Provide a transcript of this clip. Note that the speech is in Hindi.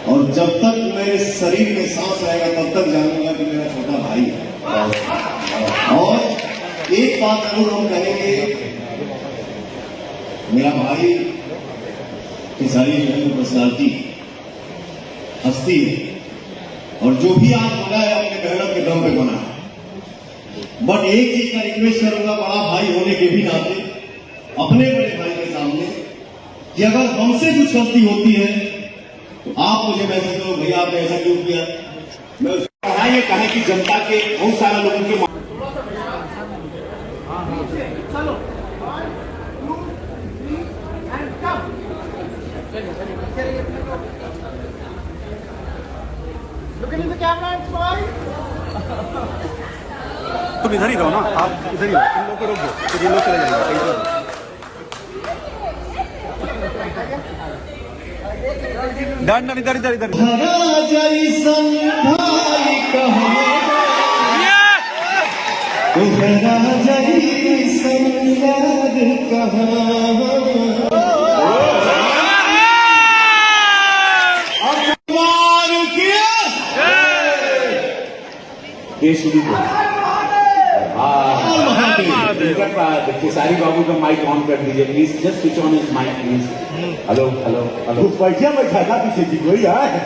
और जब तक मेरे शरीर में सांस रहेगा तब तक जानूंगा कि मेरा छोटा भाई है। और एक बात जरूर हम कहेंगे, मेरा भाई खेसारी पर्सनालिटी हस्ती है, और जो भी आज बना है अपने मेहनत के दम पे बना है। बट एक चीज का रिक्वेस्ट करूंगा बड़ा भाई होने के भी नाते अपने बड़े भाई के सामने, कि अगर हमसे कुछ गलती होती है तो आप मुझे मैसेज करो, भैया आपने ऐसा क्यों किया। मैं ये कहें कि जनता के बहुत सारे लोगों के तुम इधर ही रहो ना, आप इधर ही रहो, इन लोग को रोक दो तो ये लोग चले जाएंगे। डन डन, इधर इधर इधर खेसारी बाबू का माइक ऑन कर दीजिए please, just switch on his mic please. Hello hello hello, बैठिया बैठा था पीछे की कोई है।